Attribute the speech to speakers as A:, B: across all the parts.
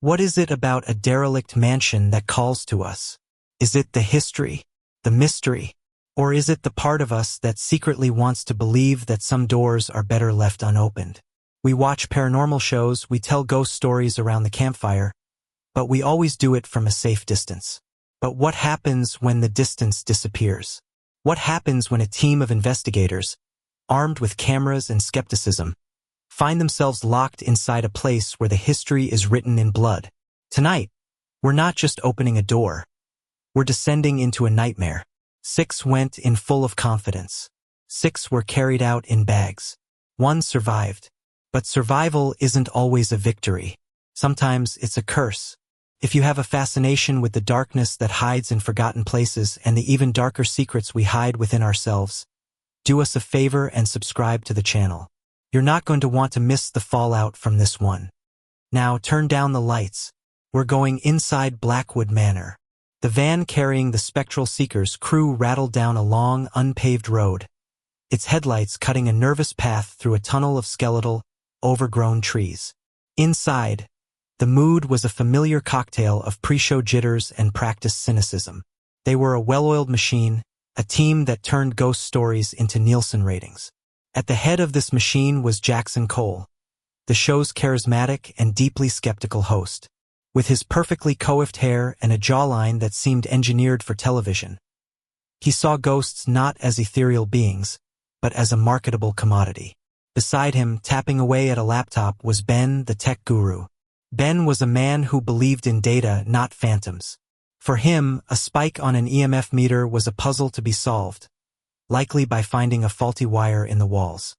A: What is it about a derelict mansion that calls to us? Is it the history, the mystery, or is it the part of us that secretly wants to believe that some doors are better left unopened? We watch paranormal shows, we tell ghost stories around the campfire, but we always do it from a safe distance. But what happens when the distance disappears? What happens when a team of investigators, armed with cameras and skepticism, find themselves locked inside a place where the history is written in blood? Tonight, we're not just opening a door. We're descending into a nightmare. 6 went in full of confidence. 6 were carried out in bags. 1 survived. But survival isn't always a victory. Sometimes it's a curse. If you have a fascination with the darkness that hides in forgotten places and the even darker secrets we hide within ourselves, do us a favor and subscribe to the channel. You're not going to want to miss the fallout from this one. Now turn down the lights. We're going inside Blackwood Manor. The van carrying the Spectral Seekers crew rattled down a long, unpaved road, its headlights cutting a nervous path through a tunnel of skeletal, overgrown trees. Inside, the mood was a familiar cocktail of pre-show jitters and practiced cynicism. They were a well-oiled machine, a team that turned ghost stories into Nielsen ratings. At the head of this machine was Jackson Cole, the show's charismatic and deeply skeptical host. With his perfectly coiffed hair and a jawline that seemed engineered for television, he saw ghosts not as ethereal beings, but as a marketable commodity. Beside him, tapping away at a laptop, was Ben, the tech guru. Ben was a man who believed in data, not phantoms. For him, a spike on an EMF meter was a puzzle to be solved, likely by finding a faulty wire in the walls.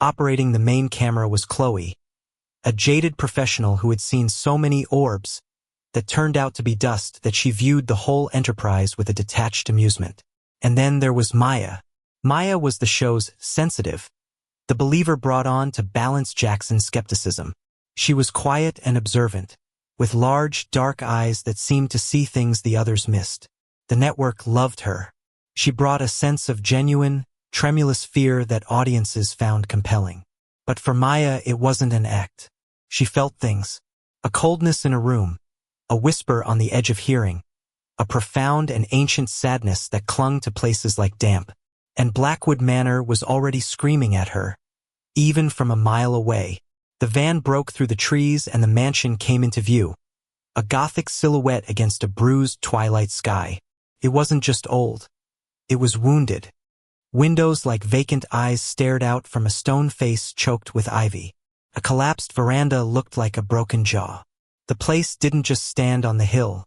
A: Operating the main camera was Chloe, a jaded professional who had seen so many orbs that turned out to be dust that she viewed the whole enterprise with a detached amusement. And then there was Maya. Maya was the show's sensitive, the believer brought on to balance Jackson's skepticism. She was quiet and observant, with large, dark eyes that seemed to see things the others missed. The network loved her. She brought a sense of genuine, tremulous fear that audiences found compelling. But for Maya, it wasn't an act. She felt things. A coldness in a room, a whisper on the edge of hearing, a profound and ancient sadness that clung to places like damp. And Blackwood Manor was already screaming at her, even from a mile away. The van broke through the trees and the mansion came into view, a gothic silhouette against a bruised twilight sky. It wasn't just old. It was wounded. Windows like vacant eyes stared out from a stone face choked with ivy. A collapsed veranda looked like a broken jaw. The place didn't just stand on the hill.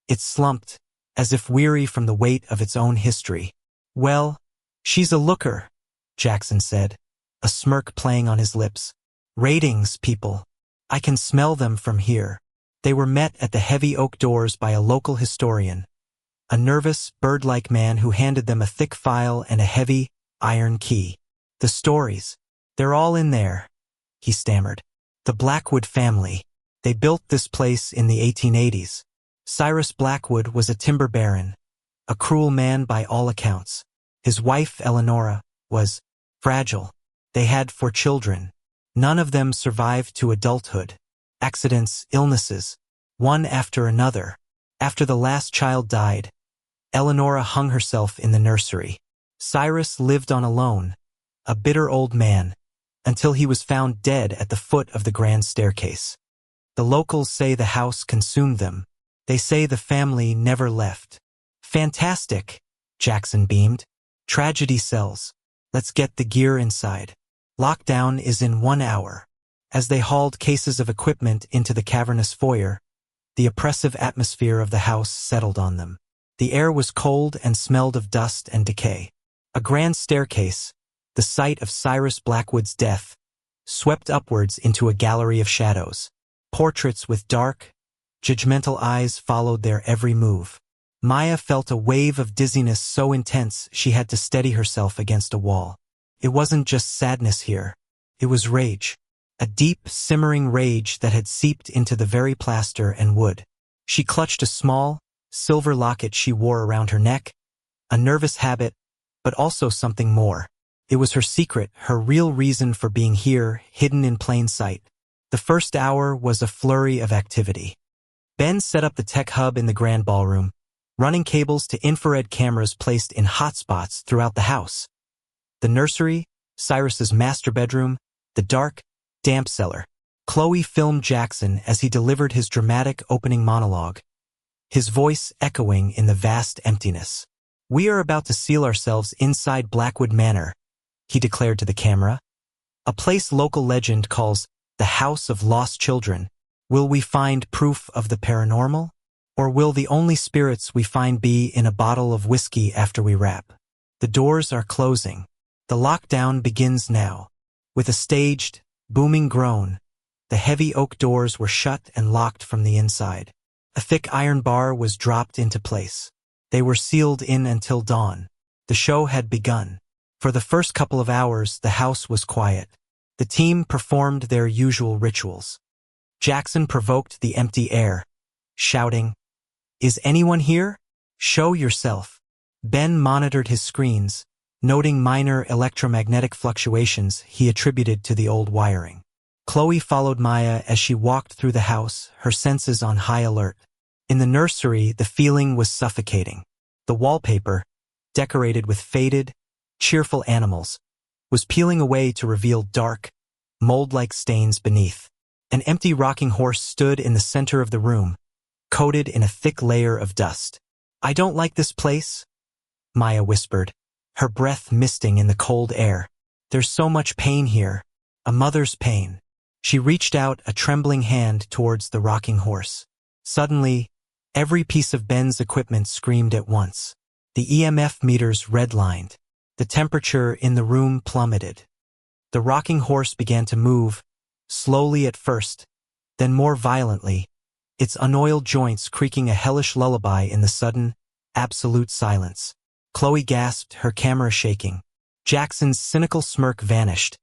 A: It slumped, as if weary from the weight of its own history. "Well, she's a looker," Jackson said, a smirk playing on his lips. "Ratings, people. I can smell them from here." They were met at the heavy oak doors by a local historian, a nervous, bird-like man who handed them a thick file and a heavy, iron key. "The stories. They're all in there," he stammered. "The Blackwood family. They built this place in the 1880s. Cyrus Blackwood was a timber baron, a cruel man by all accounts. His wife, Eleanora, was fragile. They had 4 children. None of them survived to adulthood. Accidents, illnesses, one after another. After the last child died, Eleanora hung herself in the nursery. Cyrus lived on alone, a bitter old man, until he was found dead at the foot of the grand staircase. The locals say the house consumed them. They say the family never left." "Fantastic," Jackson beamed. "Tragedy sells. Let's get the gear inside. Lockdown is in 1 hour." As they hauled cases of equipment into the cavernous foyer, the oppressive atmosphere of the house settled on them. The air was cold and smelled of dust and decay. A grand staircase, the site of Cyrus Blackwood's death, swept upwards into a gallery of shadows. Portraits with dark, judgmental eyes followed their every move. Maya felt a wave of dizziness so intense she had to steady herself against a wall. It wasn't just sadness here. It was rage. A deep, simmering rage that had seeped into the very plaster and wood. She clutched a small, silver locket she wore around her neck, a nervous habit, but also something more. It was her secret, her real reason for being here, hidden in plain sight. The first hour was a flurry of activity. Ben set up the tech hub in the grand ballroom, running cables to infrared cameras placed in hotspots throughout the house. The nursery, Cyrus's master bedroom, the dark, damp cellar. Chloe filmed Jackson as he delivered his dramatic opening monologue, his voice echoing in the vast emptiness. "We are about to seal ourselves inside Blackwood Manor," he declared to the camera, "a place local legend calls the House of Lost Children. Will we find proof of the paranormal? Or will the only spirits we find be in a bottle of whiskey after we wrap? The doors are closing. The lockdown begins now." With a staged, booming groan, the heavy oak doors were shut and locked from the inside. A thick iron bar was dropped into place. They were sealed in until dawn. The show had begun. For the first couple of hours, the house was quiet. The team performed their usual rituals. Jackson provoked the empty air, shouting, "Is anyone here? Show yourself." Ben monitored his screens, noting minor electromagnetic fluctuations he attributed to the old wiring. Chloe followed Maya as she walked through the house, her senses on high alert. In the nursery, the feeling was suffocating. The wallpaper, decorated with faded, cheerful animals, was peeling away to reveal dark, mold-like stains beneath. An empty rocking horse stood in the center of the room, coated in a thick layer of dust. "I don't like this place," Maya whispered, her breath misting in the cold air. "There's so much pain here, a mother's pain." She reached out a trembling hand towards the rocking horse. Suddenly, every piece of Ben's equipment screamed at once. The EMF meters redlined. The temperature in the room plummeted. The rocking horse began to move, slowly at first, then more violently, its unoiled joints creaking a hellish lullaby in the sudden, absolute silence. Chloe gasped, her camera shaking. Jackson's cynical smirk vanished,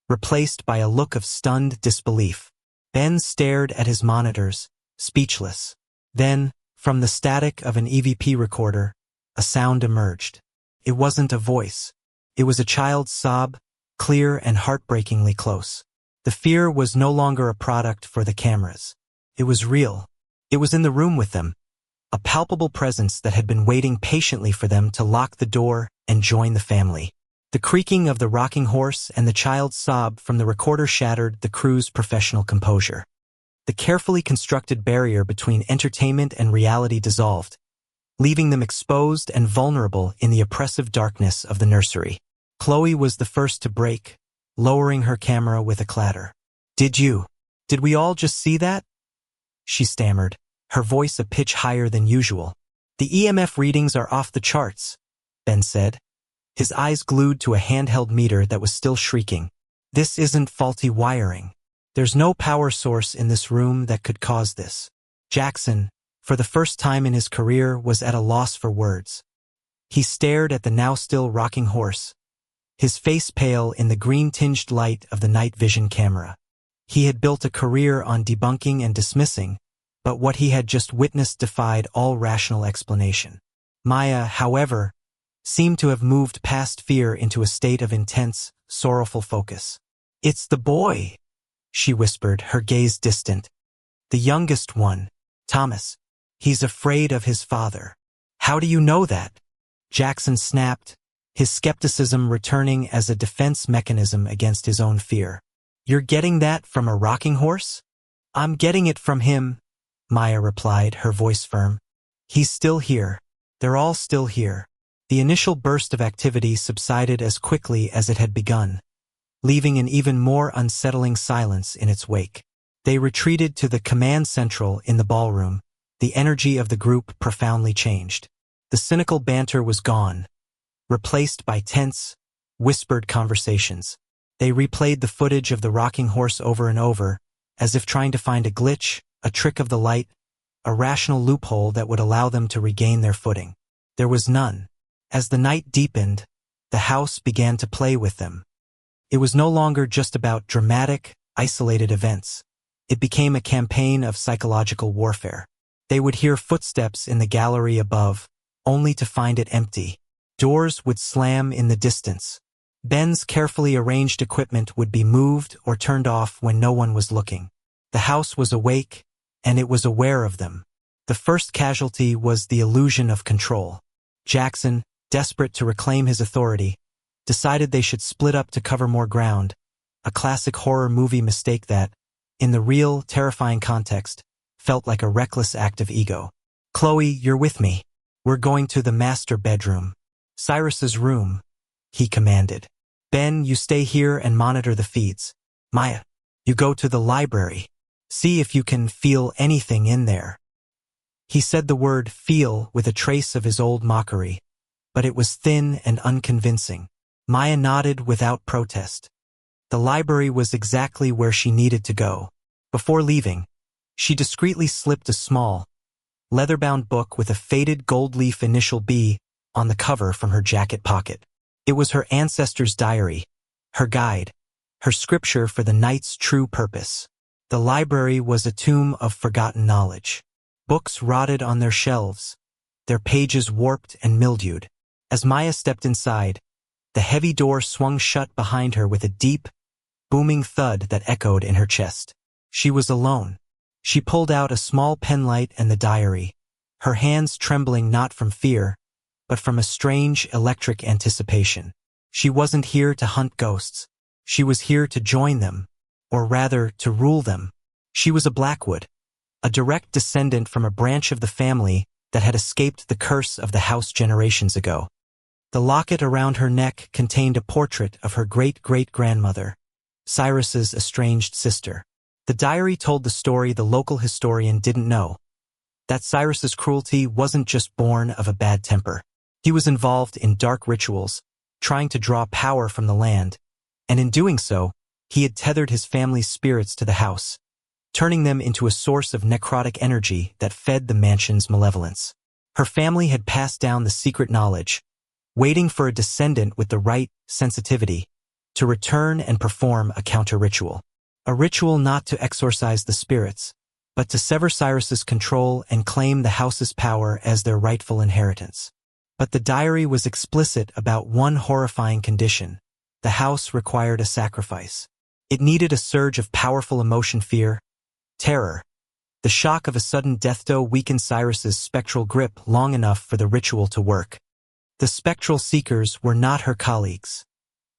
A: replaced by a look of stunned disbelief. Ben stared at his monitors, speechless. Then, from the static of an EVP recorder, a sound emerged. It wasn't a voice. It was a child's sob, clear and heartbreakingly close. The fear was no longer a product for the cameras. It was real. It was in the room with them, a palpable presence that had been waiting patiently for them to lock the door and join the family. The creaking of the rocking horse and the child's sob from the recorder shattered the crew's professional composure. The carefully constructed barrier between entertainment and reality dissolved, leaving them exposed and vulnerable in the oppressive darkness of the nursery. Chloe was the first to break, lowering her camera with a clatter. Did we all just see that?" she stammered, her voice a pitch higher than usual. "The EMF readings are off the charts," Ben said, his eyes glued to a handheld meter that was still shrieking. "This isn't faulty wiring. There's no power source in this room that could cause this." Jackson, for the first time in his career, was at a loss for words. He stared at the now still rocking horse, his face pale in the green-tinged light of the night vision camera. He had built a career on debunking and dismissing, but what he had just witnessed defied all rational explanation. Maya, however, seemed to have moved past fear into a state of intense, sorrowful focus. "It's the boy," she whispered, her gaze distant. "The youngest one, Thomas. He's afraid of his father." "How do you know that?" Jackson snapped, his skepticism returning as a defense mechanism against his own fear. "You're getting that from a rocking horse?" "I'm getting it from him," Maya replied, her voice firm. "He's still here. They're all still here." The initial burst of activity subsided as quickly as it had begun, leaving an even more unsettling silence in its wake. They retreated to the command central in the ballroom, the energy of the group profoundly changed. The cynical banter was gone, replaced by tense, whispered conversations. They replayed the footage of the rocking horse over and over, as if trying to find a glitch, a trick of the light, a rational loophole that would allow them to regain their footing. There was none. As the night deepened, the house began to play with them. It was no longer just about dramatic, isolated events. It became a campaign of psychological warfare. They would hear footsteps in the gallery above, only to find it empty. Doors would slam in the distance. Ben's carefully arranged equipment would be moved or turned off when no one was looking. The house was awake, and it was aware of them. The first casualty was the illusion of control. Jackson, desperate to reclaim his authority, decided they should split up to cover more ground, a classic horror movie mistake that, in the real, terrifying context, felt like a reckless act of ego. Chloe, you're with me. We're going to the master bedroom. Cyrus's room, he commanded. Ben, you stay here and monitor the feeds. Maya, you go to the library. See if you can feel anything in there. He said the word feel with a trace of his old mockery, but it was thin and unconvincing. Maya nodded without protest. The library was exactly where she needed to go. Before leaving, she discreetly slipped a small, leather-bound book with a faded gold leaf initial B on the cover from her jacket pocket. It was her ancestor's diary, her guide, her scripture for the night's true purpose. The library was a tomb of forgotten knowledge. Books rotted on their shelves, their pages warped and mildewed. As Maya stepped inside, the heavy door swung shut behind her with a deep, booming thud that echoed in her chest. She was alone. She pulled out a small penlight and the diary, her hands trembling not from fear, but from a strange electric anticipation. She wasn't here to hunt ghosts. She was here to join them, or rather, to rule them. She was a Blackwood, a direct descendant from a branch of the family that had escaped the curse of the house generations ago. The locket around her neck contained a portrait of her great-great-grandmother, Cyrus's estranged sister. The diary told the story the local historian didn't know, that Cyrus's cruelty wasn't just born of a bad temper. He was involved in dark rituals, trying to draw power from the land, and in doing so, he had tethered his family's spirits to the house, turning them into a source of necrotic energy that fed the mansion's malevolence. Her family had passed down the secret knowledge, waiting for a descendant with the right sensitivity to return and perform a counter-ritual. A ritual not to exorcise the spirits, but to sever Cyrus's control and claim the house's power as their rightful inheritance. But the diary was explicit about one horrifying condition. The house required a sacrifice. It needed a surge of powerful emotion, fear, terror. The shock of a sudden death blow weakened Cyrus's spectral grip long enough for the ritual to work. The spectral seekers were not her colleagues.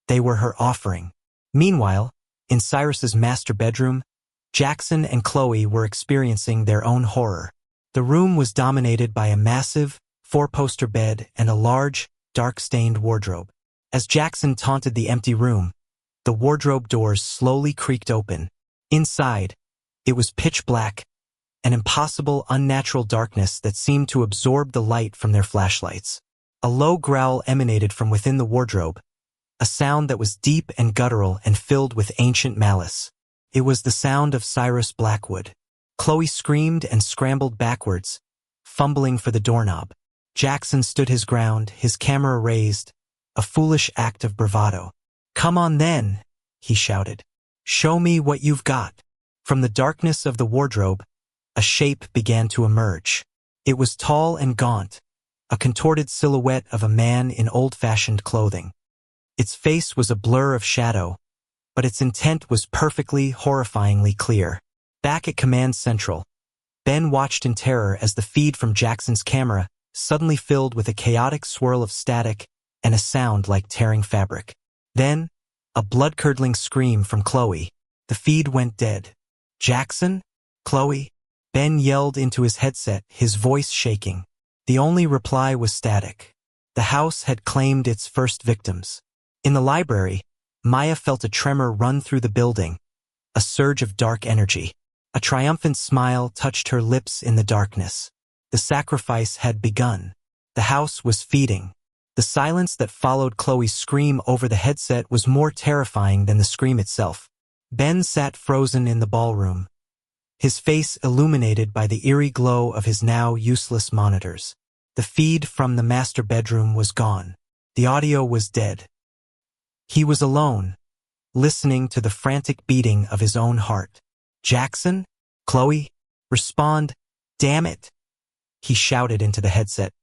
A: They were her offering. Meanwhile, in Cyrus's master bedroom, Jackson and Chloe were experiencing their own horror. The room was dominated by a massive, four-poster bed and a large, dark-stained wardrobe. As Jackson taunted the empty room, the wardrobe doors slowly creaked open. Inside, it was pitch black, an impossible, unnatural darkness that seemed to absorb the light from their flashlights. A low growl emanated from within the wardrobe, a sound that was deep and guttural and filled with ancient malice. It was the sound of Cyrus Blackwood. Chloe screamed and scrambled backwards, fumbling for the doorknob. Jackson stood his ground, his camera raised, a foolish act of bravado. "Come on then," he shouted. "Show me what you've got." From the darkness of the wardrobe, a shape began to emerge. It was tall and gaunt, a contorted silhouette of a man in old-fashioned clothing. Its face was a blur of shadow, but its intent was perfectly, horrifyingly clear. Back at Command Central, Ben watched in terror as the feed from Jackson's camera suddenly filled with a chaotic swirl of static and a sound like tearing fabric. Then, a blood-curdling scream from Chloe. The feed went dead. "Jackson? Chloe?" Ben yelled into his headset, his voice shaking. The only reply was static. The house had claimed its first victims. In the library, Maya felt a tremor run through the building, a surge of dark energy. A triumphant smile touched her lips in the darkness. The sacrifice had begun. The house was feeding. The silence that followed Chloe's scream over the headset was more terrifying than the scream itself. Ben sat frozen in the ballroom, his face illuminated by the eerie glow of his now useless monitors. The feed from the master bedroom was gone. The audio was dead. He was alone, listening to the frantic beating of his own heart. "Jackson? Chloe? Respond, damn it!" he shouted into the headset,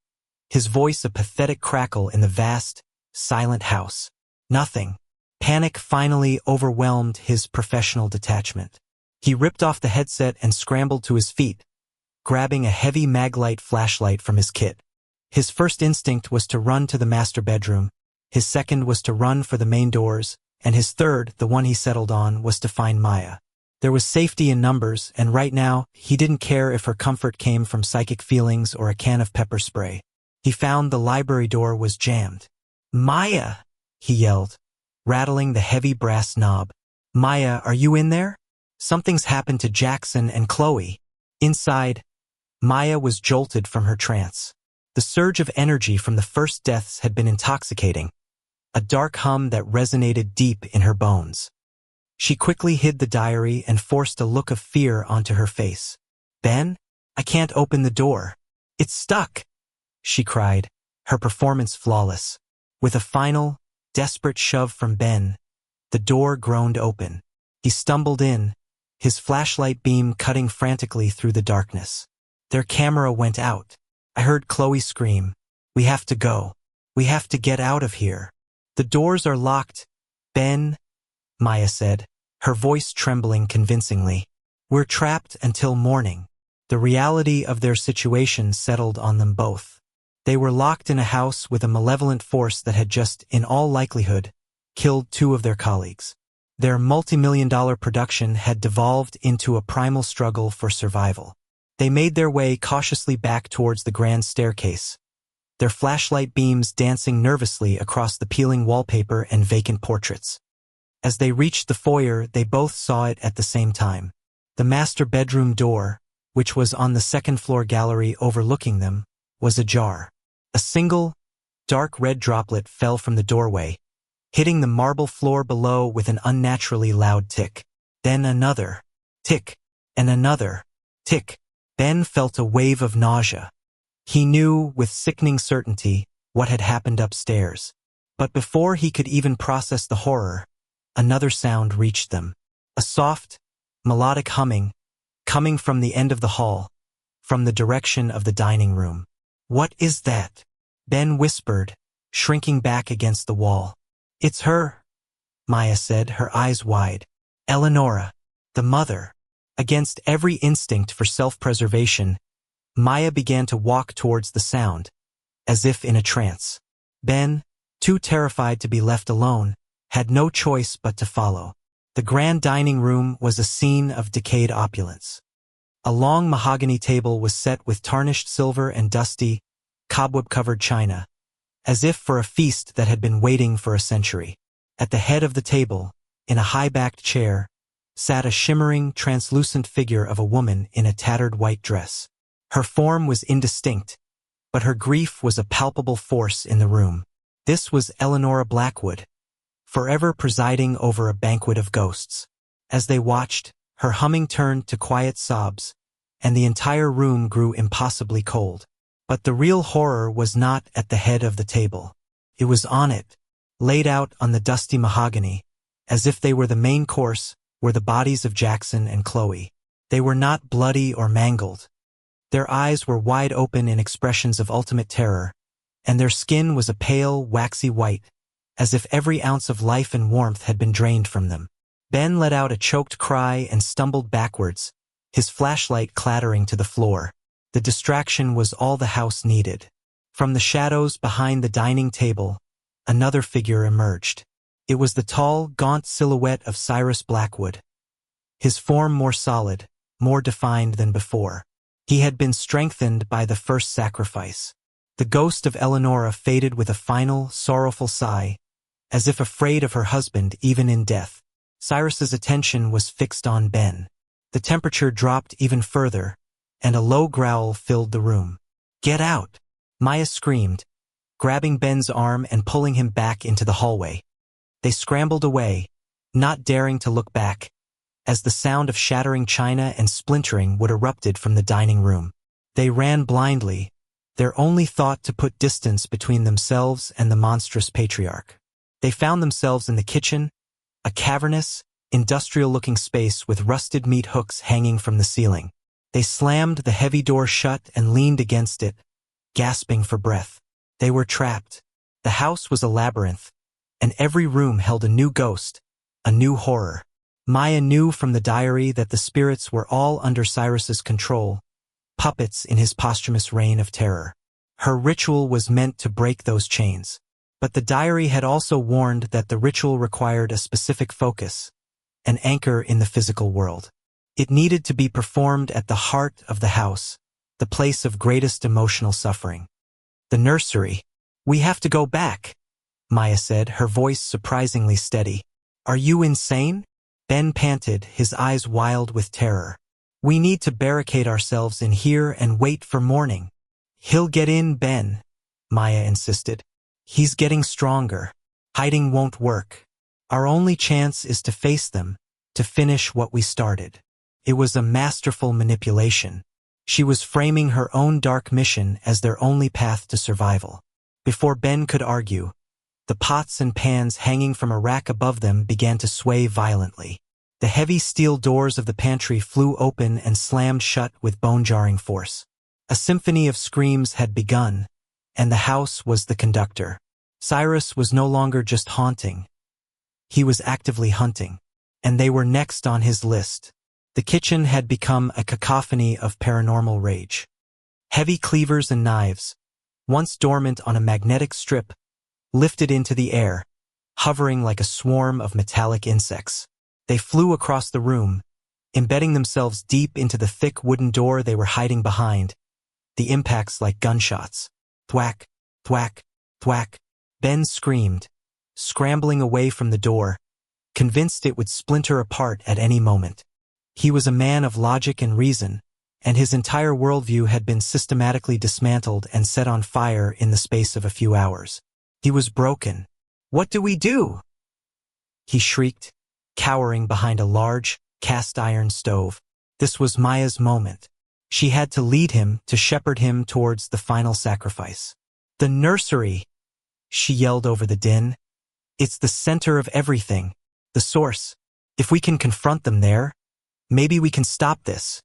A: his voice a pathetic crackle in the vast, silent house. Nothing. Panic finally overwhelmed his professional detachment. He ripped off the headset and scrambled to his feet, grabbing a heavy Maglite flashlight from his kit. His first instinct was to run to the master bedroom, his second was to run for the main doors, and his third, the one he settled on, was to find Maya. There was safety in numbers, and right now, he didn't care if her comfort came from psychic feelings or a can of pepper spray. He found the library door was jammed. "Maya!" he yelled, rattling the heavy brass knob. "Maya, are you in there? Something's happened to Jackson and Chloe." Inside, Maya was jolted from her trance. The surge of energy from the first deaths had been intoxicating, a dark hum that resonated deep in her bones. She quickly hid the diary and forced a look of fear onto her face. "Ben? I can't open the door. It's stuck," she cried, her performance flawless. With a final, desperate shove from Ben, the door groaned open. He stumbled in, his flashlight beam cutting frantically through the darkness. Their camera went out. I heard Chloe scream, "We have to go. We have to get out of here." "The doors are locked, Ben," Maya said, her voice trembling convincingly. "We're trapped until morning." The reality of their situation settled on them both. They were locked in a house with a malevolent force that had just, in all likelihood, killed two of their colleagues. Their multi-million-dollar production had devolved into a primal struggle for survival. They made their way cautiously back towards the grand staircase, their flashlight beams dancing nervously across the peeling wallpaper and vacant portraits. As they reached the foyer, they both saw it at the same time. The master bedroom door, which was on the second-floor gallery overlooking them, was ajar. A single, dark red droplet fell from the doorway, hitting the marble floor below with an unnaturally loud tick. Then another tick, and another tick. Ben felt a wave of nausea. He knew, with sickening certainty, what had happened upstairs. But before he could even process the horror, another sound reached them. A soft, melodic humming, coming from the end of the hall, from the direction of the dining room. "What is that?" Ben whispered, shrinking back against the wall. "It's her," Maya said, her eyes wide. "Eleonora, the mother." Against every instinct for self-preservation, Maya began to walk towards the sound, as if in a trance. Ben, too terrified to be left alone, had no choice but to follow. The grand dining room was a scene of decayed opulence. A long mahogany table was set with tarnished silver and dusty, cobweb-covered china, as if for a feast that had been waiting for a century. At the head of the table, in a high-backed chair, sat a shimmering, translucent figure of a woman in a tattered white dress. Her form was indistinct, but her grief was a palpable force in the room. This was Eleonora Blackwood, forever presiding over a banquet of ghosts. As they watched, her humming turned to quiet sobs, and the entire room grew impossibly cold. But the real horror was not at the head of the table. It was on it, laid out on the dusty mahogany, as if they were the main course, were the bodies of Jackson and Chloe. They were not bloody or mangled. Their eyes were wide open in expressions of ultimate terror, and their skin was a pale, waxy white, as if every ounce of life and warmth had been drained from them. Ben let out a choked cry and stumbled backwards, his flashlight clattering to the floor. The distraction was all the house needed. From the shadows behind the dining table, another figure emerged. It was the tall, gaunt silhouette of Cyrus Blackwood, his form more solid, more defined than before. He had been strengthened by the first sacrifice. The ghost of Eleonora faded with a final, sorrowful sigh, as if afraid of her husband even in death. Cyrus's attention was fixed on Ben. The temperature dropped even further, and a low growl filled the room. "Get out!" Maya screamed, grabbing Ben's arm and pulling him back into the hallway. They scrambled away, not daring to look back, as the sound of shattering china and splintering would erupted from the dining room. They ran blindly, their only thought to put distance between themselves and the monstrous patriarch. They found themselves in the kitchen, a cavernous, industrial-looking space with rusted meat hooks hanging from the ceiling. They slammed the heavy door shut and leaned against it, gasping for breath. They were trapped. The house was a labyrinth, and every room held a new ghost, a new horror. Maya knew from the diary that the spirits were all under Cyrus's control, puppets in his posthumous reign of terror. Her ritual was meant to break those chains. But the diary had also warned that the ritual required a specific focus, an anchor in the physical world. It needed to be performed at the heart of the house, the place of greatest emotional suffering. The nursery. "We have to go back," Maya said, her voice surprisingly steady. "Are you insane?" Ben panted, his eyes wild with terror. "We need to barricade ourselves in here and wait for morning." "He'll get in, Ben," Maya insisted. "He's getting stronger. Hiding won't work. Our only chance is to face them, to finish what we started." It was a masterful manipulation. She was framing her own dark mission as their only path to survival. Before Ben could argue, the pots and pans hanging from a rack above them began to sway violently. The heavy steel doors of the pantry flew open and slammed shut with bone-jarring force. A symphony of screams had begun, and the house was the conductor. Cyrus was no longer just haunting. He was actively hunting, and they were next on his list. The kitchen had become a cacophony of paranormal rage. Heavy cleavers and knives, once dormant on a magnetic strip, lifted into the air, hovering like a swarm of metallic insects. They flew across the room, embedding themselves deep into the thick wooden door they were hiding behind, the impacts like gunshots. Thwack, thwack, thwack. Ben screamed, scrambling away from the door, convinced it would splinter apart at any moment. He was a man of logic and reason, and his entire worldview had been systematically dismantled and set on fire in the space of a few hours. He was broken. "What do we do?" he shrieked, cowering behind a large, cast-iron stove. This was Maya's moment. She had to lead him, to shepherd him towards the final sacrifice. "The nursery!" she yelled over the din. "It's the center of everything, the source. If we can confront them there, maybe we can stop this."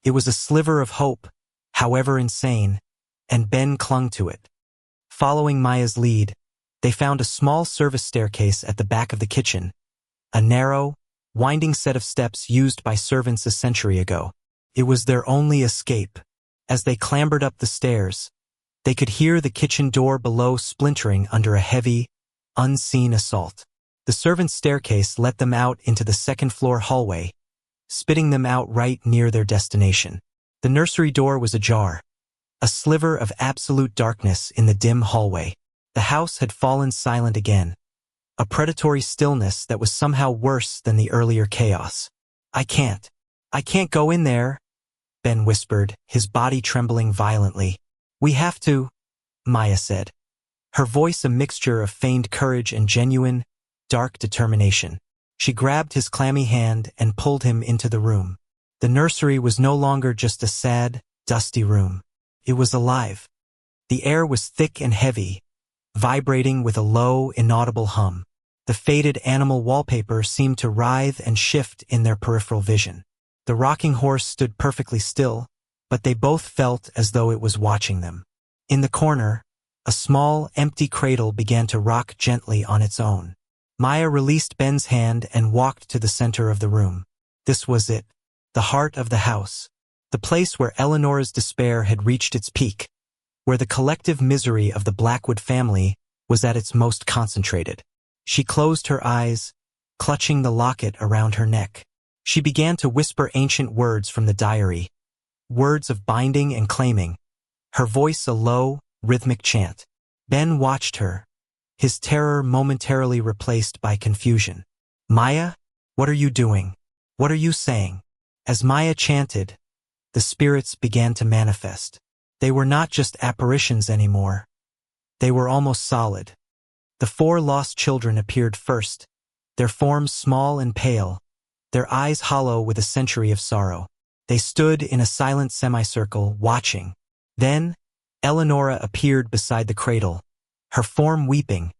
A: It was a sliver of hope, however insane, and Ben clung to it. Following Maya's lead, they found a small service staircase at the back of the kitchen, a narrow, winding set of steps used by servants a century ago. It was their only escape. As they clambered up the stairs, they could hear the kitchen door below splintering under a heavy, unseen assault. The servants' staircase let them out into the second-floor hallway, spitting them out right near their destination. The nursery door was ajar, a sliver of absolute darkness in the dim hallway. The house had fallen silent again, a predatory stillness that was somehow worse than the earlier chaos. I can't go in there," Ben whispered, his body trembling violently. "We have to," Maya said, her voice a mixture of feigned courage and genuine, dark determination. She grabbed his clammy hand and pulled him into the room. The nursery was no longer just a sad, dusty room. It was alive. The air was thick and heavy, vibrating with a low, inaudible hum. The faded animal wallpaper seemed to writhe and shift in their peripheral vision. The rocking horse stood perfectly still, but they both felt as though it was watching them. In the corner, a small, empty cradle began to rock gently on its own. Maya released Ben's hand and walked to the center of the room. This was it, the heart of the house, the place where Eleanora's despair had reached its peak, where the collective misery of the Blackwood family was at its most concentrated. She closed her eyes, clutching the locket around her neck. She began to whisper ancient words from the diary, words of binding and claiming, her voice a low, rhythmic chant. Ben watched her, his terror momentarily replaced by confusion. "Maya, what are you doing? What are you saying?" As Maya chanted, the spirits began to manifest. They were not just apparitions anymore. They were almost solid. The 4 lost children appeared first, their forms small and pale, their eyes hollow with a century of sorrow. They stood in a silent semicircle, watching. Then, Eleanora appeared beside the cradle, her form weeping,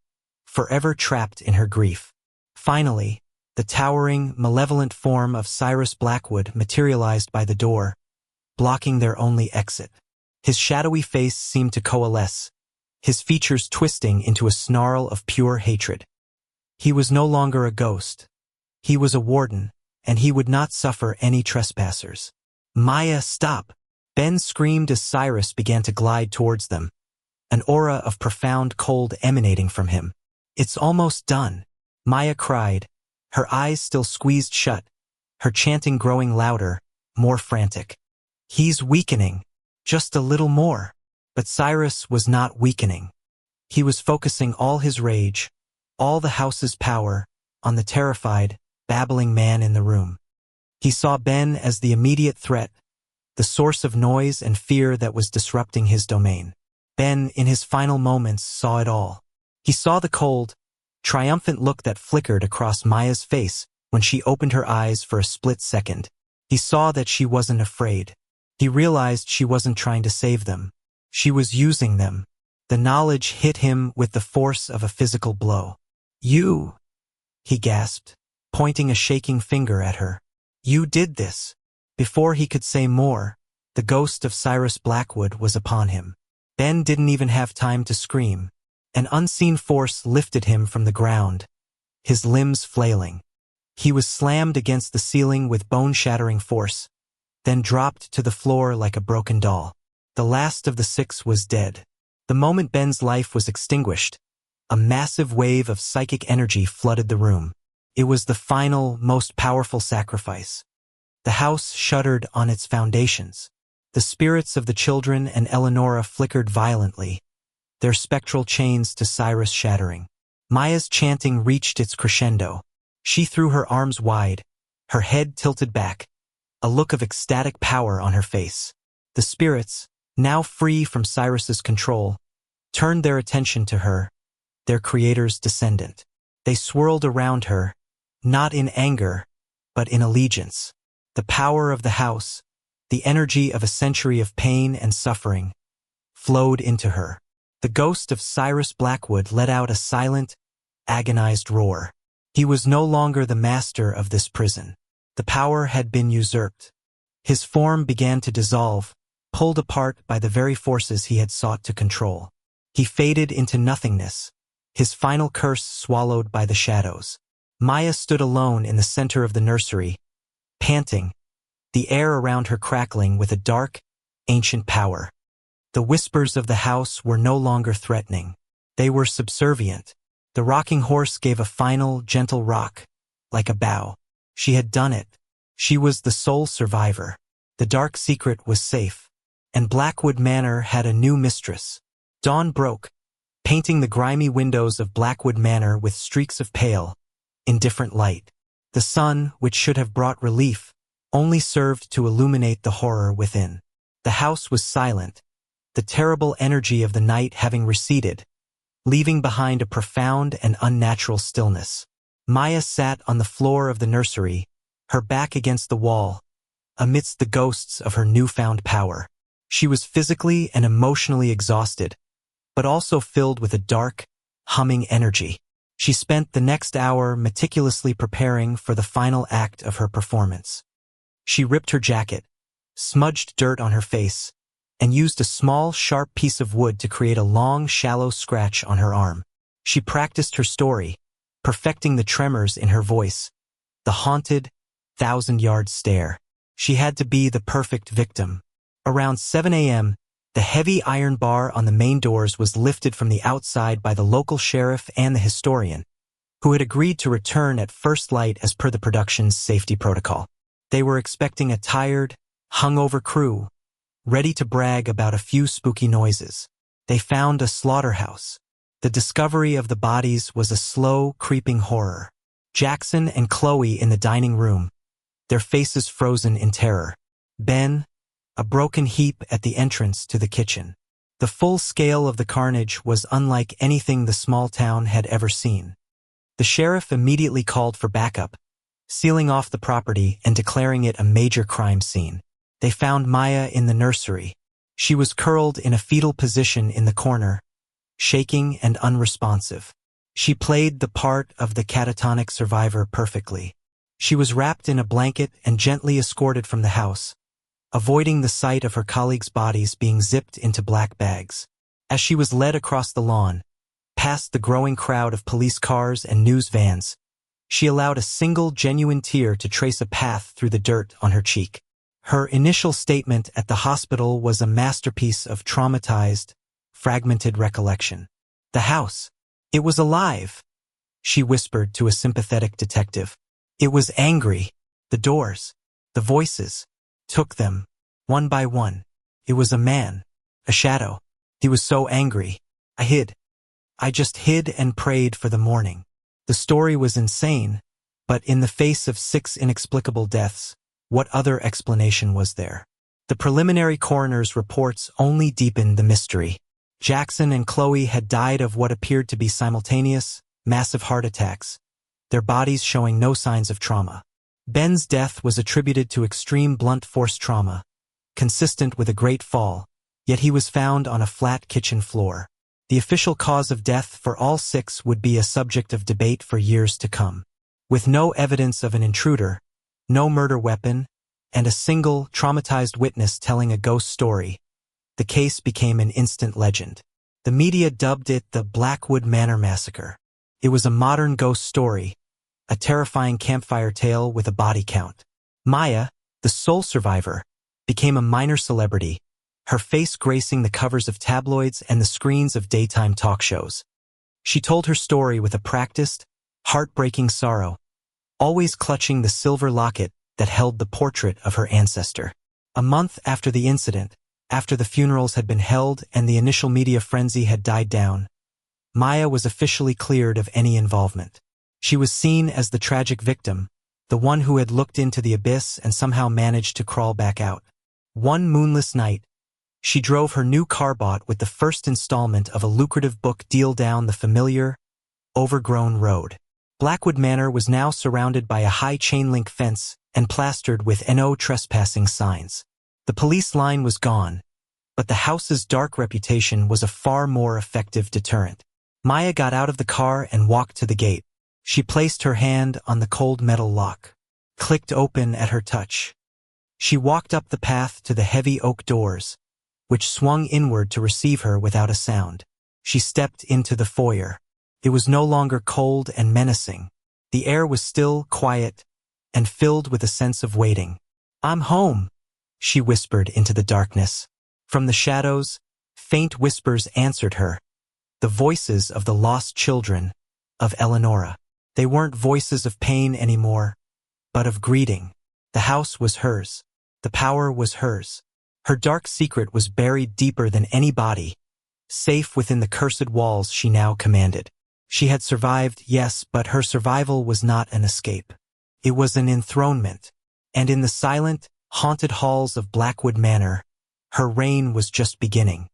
A: forever trapped in her grief. Finally, the towering, malevolent form of Cyrus Blackwood materialized by the door, blocking their only exit. His shadowy face seemed to coalesce, his features twisting into a snarl of pure hatred. He was no longer a ghost. He was a warden, and he would not suffer any trespassers. Maya, stop! Ben screamed as Cyrus began to glide towards them, an aura of profound cold emanating from him. It's almost done, Maya cried, her eyes still squeezed shut, her chanting growing louder, more frantic. He's weakening, just a little more. But Cyrus was not weakening. He was focusing all his rage, all the house's power, on the terrified, babbling man in the room. He saw Ben as the immediate threat, the source of noise and fear that was disrupting his domain. Ben, in his final moments, saw it all. He saw the cold, triumphant look that flickered across Maya's face when she opened her eyes for a split second. He saw that she wasn't afraid. He realized she wasn't trying to save them. She was using them. The knowledge hit him with the force of a physical blow. You, he gasped, pointing a shaking finger at her. You did this. Before he could say more, the ghost of Cyrus Blackwood was upon him. Ben didn't even have time to scream. An unseen force lifted him from the ground, his limbs flailing. He was slammed against the ceiling with bone-shattering force, then dropped to the floor like a broken doll. The last of the 6 was dead. The moment Ben's life was extinguished, a massive wave of psychic energy flooded the room. It was the final, most powerful sacrifice. The house shuddered on its foundations. The spirits of the children and Eleonora flickered violently, their spectral chains to Cyrus shattering. Maya's chanting reached its crescendo. She threw her arms wide, her head tilted back, a look of ecstatic power on her face. The spirits, now free from Cyrus's control, turned their attention to her, their creator's descendant. They swirled around her, not in anger, but in allegiance. The power of the house, the energy of a century of pain and suffering, flowed into her. The ghost of Cyrus Blackwood let out a silent, agonized roar. He was no longer the master of this prison. The power had been usurped. His form began to dissolve, pulled apart by the very forces he had sought to control. He faded into nothingness, his final curse swallowed by the shadows. Maya stood alone in the center of the nursery, panting, the air around her crackling with a dark, ancient power. The whispers of the house were no longer threatening. They were subservient. The rocking horse gave a final, gentle rock, like a bow. She had done it. She was the sole survivor. The dark secret was safe, and Blackwood Manor had a new mistress. Dawn broke, painting the grimy windows of Blackwood Manor with streaks of pale, indifferent light. The sun, which should have brought relief, only served to illuminate the horror within. The house was silent, the terrible energy of the night having receded, leaving behind a profound and unnatural stillness. Maya sat on the floor of the nursery, her back against the wall, amidst the ghosts of her newfound power. She was physically and emotionally exhausted, but also filled with a dark, humming energy. She spent the next hour meticulously preparing for the final act of her performance. She ripped her jacket, smudged dirt on her face, and used a small, sharp piece of wood to create a long, shallow scratch on her arm. She practiced her story, perfecting the tremors in her voice, the haunted, 1,000-yard stare. She had to be the perfect victim. Around 7 a.m., the heavy iron bar on the main doors was lifted from the outside by the local sheriff and the historian, who had agreed to return at first light as per the production's safety protocol. They were expecting a tired, hungover crew, ready to brag about a few spooky noises. They found a slaughterhouse. The discovery of the bodies was a slow, creeping horror. Jackson and Chloe in the dining room, their faces frozen in terror. Ben, a broken heap at the entrance to the kitchen. The full scale of the carnage was unlike anything the small town had ever seen. The sheriff immediately called for backup, sealing off the property and declaring it a major crime scene. They found Maya in the nursery. She was curled in a fetal position in the corner, shaking and unresponsive. She played the part of the catatonic survivor perfectly. She was wrapped in a blanket and gently escorted from the house, avoiding the sight of her colleagues' bodies being zipped into black bags. As she was led across the lawn, past the growing crowd of police cars and news vans, She allowed a single genuine tear to trace a path through the dirt on her cheek. Her initial statement at the hospital was a masterpiece of traumatized, fragmented recollection. The house. It was alive, she whispered to a sympathetic detective. It was angry. The doors, the voices, took them, one by one. It was a man, a shadow. He was so angry. I hid. I just hid and prayed for the morning. The story was insane, but in the face of 6 inexplicable deaths, what other explanation was there? The preliminary coroner's reports only deepened the mystery. Jackson and Chloe had died of what appeared to be simultaneous, massive heart attacks, their bodies showing no signs of trauma. Ben's death was attributed to extreme blunt force trauma, consistent with a great fall, yet he was found on a flat kitchen floor. The official cause of death for all 6 would be a subject of debate for years to come. With no evidence of an intruder, no murder weapon, and a single, traumatized witness telling a ghost story, the case became an instant legend. The media dubbed it the Blackwood Manor Massacre. It was a modern ghost story, a terrifying campfire tale with a body count. Maya, the sole survivor, became a minor celebrity, her face gracing the covers of tabloids and the screens of daytime talk shows. She told her story with a practiced, heartbreaking sorrow, always clutching the silver locket that held the portrait of her ancestor. A month after the incident, after the funerals had been held and the initial media frenzy had died down, Maya was officially cleared of any involvement. She was seen as the tragic victim, the one who had looked into the abyss and somehow managed to crawl back out. One moonless night, she drove her new car bought with the first installment of a lucrative book deal down the familiar, overgrown road. Blackwood Manor was now surrounded by a high chain-link fence and plastered with "No trespassing" signs. The police line was gone, but the house's dark reputation was a far more effective deterrent. Maya got out of the car and walked to the gate. She placed her hand on the cold metal lock, clicked open at her touch. She walked up the path to the heavy oak doors, which swung inward to receive her without a sound. She stepped into the foyer. It was no longer cold and menacing. The air was still, quiet, and filled with a sense of waiting. "I'm home," she whispered into the darkness. From the shadows, faint whispers answered her. The voices of the lost children, of Eleonora. They weren't voices of pain anymore, but of greeting. The house was hers. The power was hers. Her dark secret was buried deeper than any body, safe within the cursed walls she now commanded. She had survived, yes, but her survival was not an escape. It was an enthronement, and in the silent, haunted halls of Blackwood Manor, her reign was just beginning.